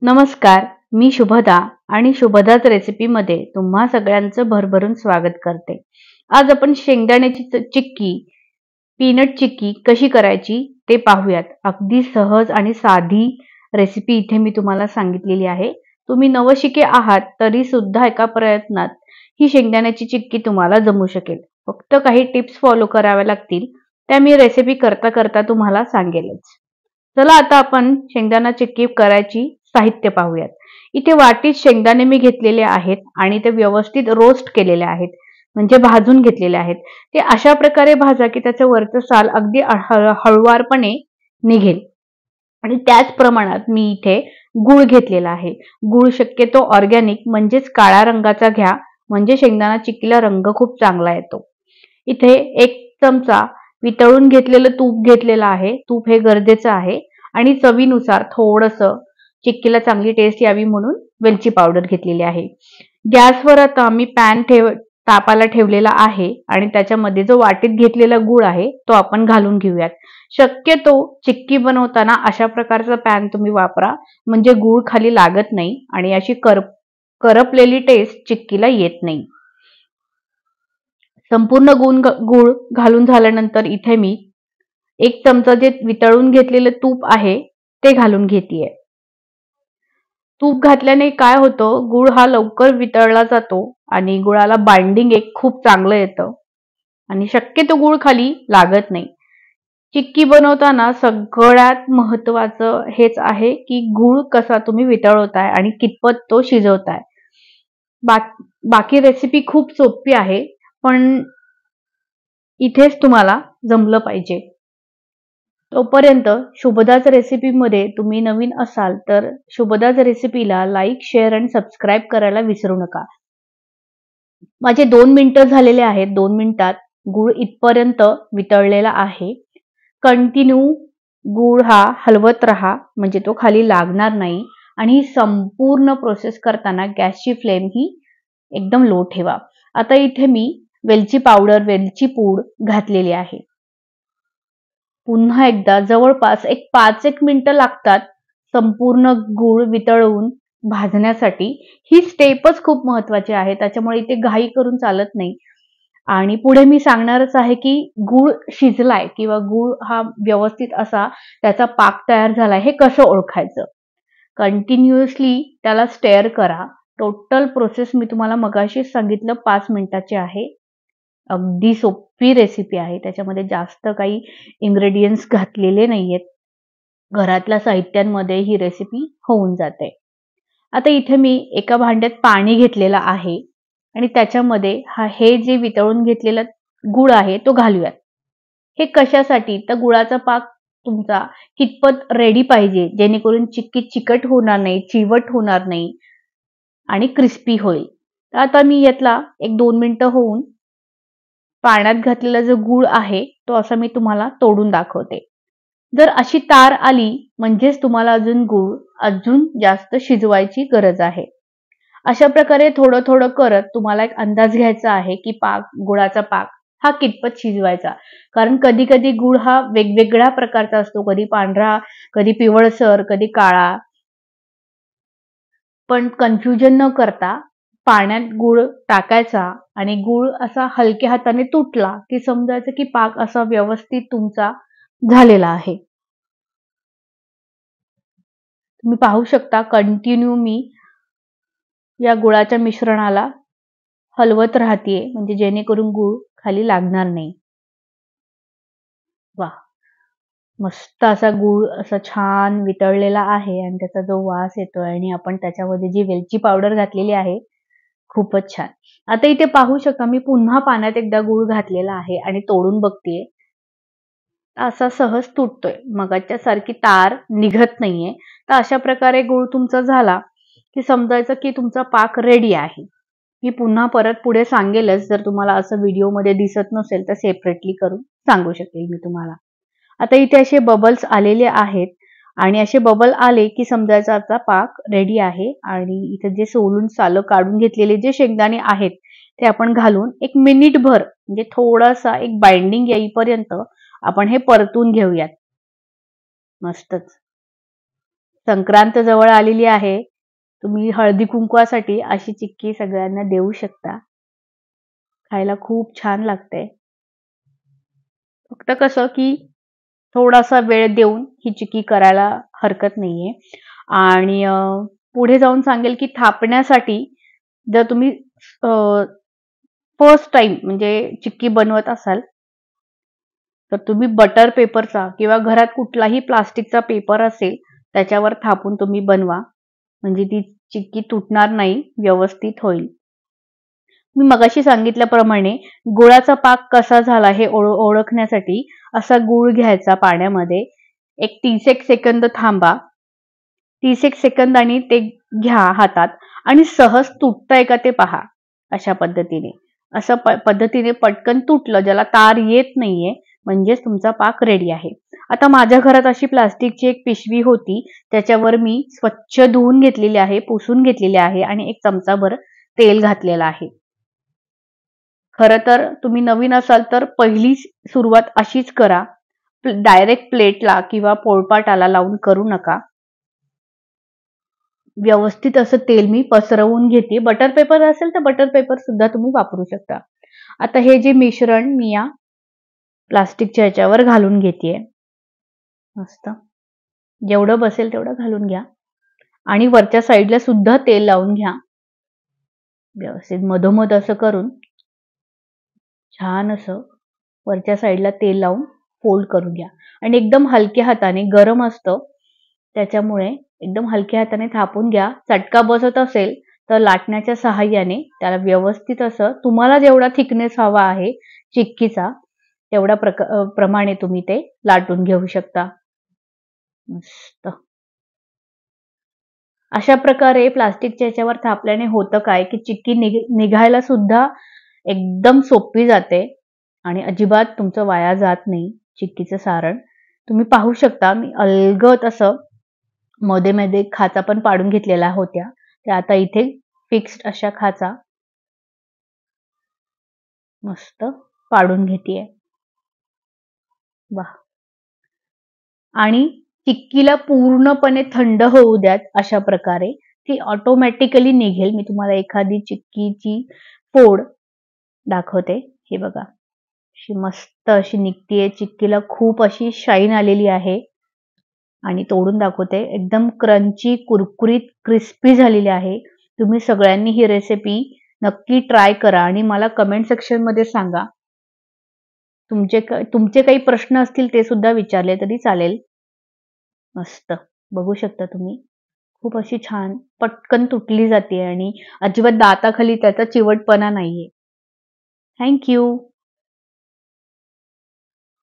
नमस्कार, मी शुभदा आणि शुभदाच रेसिपीमध्ये तुम्हा सगळ्यांचं भरभरून स्वागत करते. आज आपण शेंगदाण्याची चिक्की, पीनट चिक्की कशी करायची ते पाहूयात. अगदी सहज आणि साधी रेसिपी इथे मी तुम्हाला सांगितलेली आहे. तुम्ही नवशिके आहात तरी सुद्धा एका प्रयत्नात ही शेंगदाण्याची चिक्की तुम्हाला जमू शकेल. फक्त काही टिप्स फॉलो कराव्या लागतील. त्या मी रेसिपी करता करता तुम्हाला सांगेलच. चला आता आपण शेंगदाणा चिक्की करायची साहित्य पाहूयात. इथे वाटीत शेंगदाणे मी घेतलेले आहेत आणि ते व्यवस्थित रोस्ट केलेले आहेत, म्हणजे भाजून घेतलेले आहेत. ते अशा प्रकारे भाजा की त्याचं वरचं साल अगदी हळुवारपणे निघेल. आणि त्याच प्रमाणात मी इथे गूळ घेतलेला आहे. गूळ शक्यतो ऑर्गॅनिक म्हणजेच काळ्या रंगाचा घ्या, म्हणजे शेंगदाणा चिक्कीला रंग खूप चांगला येतो. इथे 1 चमचा वितळून घेतलेलं तूप घेतलेलं आहे. तूप हे गरजेचं आहे. आणि चवीनुसार थोडंसं चिक्कीला चांगली टेस्ट यावी म्हणून वेलची पावडर घेतलेली आहे. गॅसवर आता मी पॅन तापाला ठेवलेला आहे आणि त्याच्यामध्ये जो वाटीत घेतलेला गूळ आहे तो आपण घालून घेऊयात. शक्यतो चिक्की बनवताना अशा प्रकारचा पॅन तुम्ही वापरा, म्हणजे गूळ खाली लागत नाही आणि अशी करपलेली टेस्ट चिक्कीला येत नाही. संपूर्ण गूळ घालून झाल्यानंतर इथे मी 1 चमचा जे वितळून घेतलेलं तूप आहे ते घालून घेतेय. तूप घातल्याने काय होतं, गूळ हा लवकर वितळला जातो आणि गुळाला बाइंडिंग एक खूप चांगलं येतं आणि शक्यतो गूळ खाली लागत नाही. चिक्की बनवताना सगळ्यात महत्वाचं हेच आहे की गूळ कसा तुम्ही वितळवताय आणि कितपत तो शिजवताय. बाकी रेसिपी खूप सोपी आहे, पण इथेच तुम्हाला जमलं पाहिजे. तोपर्यंत शुभदाच रेसिपीमध्ये तुम्ही नवीन असाल तर शुभदाच रेसिपीला लाईक, शेअर आणि सबस्क्राईब करायला विसरू नका. माझे 2 मिनिटं झालेले आहेत. 2 मिनिटात गूळ इथपर्यंत वितळलेला आहे. कंटिन्यू गूळ हा हलवत राहा, म्हणजे तो खाली लागणार नाही. आणि ही संपूर्ण प्रोसेस करताना गॅसची फ्लेम ही एकदम लो ठेवा. आता इथे मी वेलची पावडर, वेलची पूड घातलेली आहे. पुन्हा एकदा जवळपास 5-1 मिनिटं लागतात संपूर्ण गूळ वितळवून भाजण्यासाठी. ही स्टेपच खूप महत्वाची आहे, त्याच्यामुळे इथे घाई करून चालत नाही. आणि पुढे मी सांगणारच आहे की गूळ शिजलाय किंवा गूळ हा व्यवस्थित असा त्याचा पाक तयार झालाय हे कसं ओळखायचं. कंटिन्युअसली त्याला स्टेअर करा. टोटल प्रोसेस मी तुम्हाला मगाशीच सांगितलं 5 मिनिटाची आहे. अगदी सोपी रेसिपी आहे. त्याच्यामध्ये जास्त काही इन्ग्रेडियंट्स घातलेले नाहीयेत. घरातल्या साहित्यांमध्ये ही रेसिपी होऊन जाते. आता इथे मी एका भांड्यात पाणी घेतलेलं आहे आणि त्याच्यामध्ये हे जे वितळून घेतलेला गूळ आहे तो घालूयात. हे कशासाठी, तर गुळाचा पाक तुमचा कितपत रेडी पाहिजे, जेणेकरून चिक्की चिकट होणार नाही, चिवट होणार नाही आणि क्रिस्पी होईल. तर आता मी यातला 1-2 मिनिटं होऊन पाण्यात घातलेला जो गूळ आहे तो असा मी तुम्हाला तोडून दाखवते. जर अशी तार आली म्हणजेच तुम्हाला अजून जास्त शिजवायची गरज आहे. अशा प्रकारे थोडं थोडं करत तुम्हाला एक अंदाज घ्यायचा आहे की गुळाचा पाक हा कितपत शिजवायचा. कारण कधी कधी गूळ हा वेगवेगळ्या प्रकारचा असतो, कधी पांढरा, कधी पिवळसर, कधी काळा. पण कन्फ्युजन न करता पाण्यात गूळ टाकायचा आणि गूळ असा हलक्या हाताने तुटला की समजायचं की पाक असा व्यवस्थित तुमचा झालेला आहे. तुम्ही पाहू शकता कंटिन्यू मी या गुळाच्या मिश्रणाला हलवत राहतेय, म्हणजे जेणेकरून गूळ खाली लागणार नाही. वा, मस्त असा गूळ असा छान वितळलेला आहे आणि त्याचा जो वास येतोय आणि आपण त्याच्यामध्ये जी वेलची पावडर घातलेली आहे खूपच छान. आता इथे पाहू शकता मी पुन्हा पाण्यात एकदा गूळ घातलेला आहे आणि तोडून बघतेय. असा सहज तुटतोय, मगाच्या सारखी तार निघत नाहीये. तर अशा प्रकारे गूळ तुमचा झाला की समजायचं की तुमचा पाक रेडी आहे. मी पुन्हा परत पुढे सांगेलच, जर तुम्हाला असं व्हिडिओमध्ये दिसत नसेल तर सेपरेटली करून सांगू शकेल मी तुम्हाला. आता इथे असे बबल्स आलेले आहेत आणि असे बबल आले की समजायचा आता पाक रेडी आहे. आणि इथे जे सोलून सालं काढून घेतलेले जे शेंगदाणे आहेत ते आपण घालून 1 मिनिटभर, म्हणजे थोडासा एक बाइंडिंग येईपर्यंत आपण हे परतून घेऊयात. मस्तच संक्रांत जवळ आलेली आहे. तुम्ही हळदी कुंकवासाठी अशी चिक्की सगळ्यांना देऊ शकता. खायला खूप छान लागते. फक्त कसं की थोडासा वेळ देऊन ही चिक्की करायला हरकत नाहीये. आणि पुढे जाऊन सांगेल की थापण्यासाठी जर तुम्ही फर्स्ट टाइम म्हणजे चिक्की बनवत असाल तर तुम्ही बटर पेपरचा किंवा घरात कुठलाही प्लास्टिकचा पेपर असेल त्याच्यावर थापून तुम्ही बनवा. म्हणजे ती चिक्की तुटणार नाही, व्यवस्थित होईल. मी मगाशी सांगितल्याप्रमाणे गुळाचा पाक कसा झाला हे ओळखण्यासाठी असा गूळ घ्यायचा पाण्यामध्ये. एक 30 सेकंद थांबा. 30 सेकंद आणि ते घ्या हातात आणि सहज तुटतंय का ते पहा. अशा पद्धतीने असं पद्धतीने पटकन तुटलं, ज्याला तार येत नाहीये, म्हणजेच तुमचा पाक रेडी आहे. आता माझ्या घरात अशी प्लास्टिकची एक पिशवी होती, त्याच्यावर मी स्वच्छ धुवून घेतलेली आहे, पुसून घेतलेली आहे आणि 1 चमचाभर तेल घातलेलं आहे. खरं तर तुम्ही नवीन असाल तर पहिली सुरुवात अशीच करा. डायरेक्ट प्लेटला किंवा पोळपाटाला लावून करू नका. व्यवस्थित असं तेल मी पसरवून घेते. बटर पेपर असेल तर बटर पेपर सुद्धा तुम्ही वापरू शकता. आता हे जे मिश्रण मी या प्लास्टिकच्या ह्याच्यावर घालून घेतेय. मस्त जेवढं बसेल तेवढं घालून घ्या आणि वरच्या साईडला सुद्धा तेल लावून घ्या. व्यवस्थित मधोमध असं करून छान असं वरच्या साईडला तेल लावून फोल्ड करून घ्या आणि एकदम हलक्या हाताने, गरम असतं त्याच्यामुळे एकदम हलक्या हाताने थापून घ्या. चटका बसत असेल तर लाटण्याच्या सहाय्याने त्याला व्यवस्थित असं तुम्हाला जेवढा थिकनेस हवा आहे चिक्कीचा तेवढ्या प्रमाणे तुम्ही ते लाटून घेऊ शकता. मस्त अशा प्रकारे प्लास्टिकच्या याच्यावर थापल्याने होतं काय की चिक्की निघायला सुद्धा एकदम सोपी जाते आणि अजिबात तुमचं वाया जात नाही चिक्कीचं सारण. तुम्ही पाहू शकता मी अलगद असं मध्ये मध्ये खाचा पण पाडून घेतलेल्या होत्या, त्या आता इथे फिक्स्ड अशा खाचा मस्त पाडून घेतेय. वाह. आणि चिक्कीला पूर्णपणे थंड होऊ द्यात. अशा प्रकारे ती ऑटोमॅटिकली निघेल. मी तुम्हाला एखादी चिक्कीची फोड दाखवते. हे बघा, अशी मस्त अशी निघतीये. चिक्कीला खूप अशी शाईन आलेली आहे आणि तोडून दाखवते. एकदम क्रंची, कुरकुरीत, क्रिस्पी झालेली आहे. तुम्ही सगळ्यांनी ही रेसिपी नक्की ट्राय करा आणि मला कमेंट सेक्शन मध्ये सांगा. तुमचे काही प्रश्न असतील ते सुद्धा विचारले तरी चालेल. मस्त बघू शकता तुम्ही, खूप अशी छान पटकन तुटली जाते आणि अजिबात दाताखाली त्याचा चिवटपणा नाहीये. Thank you.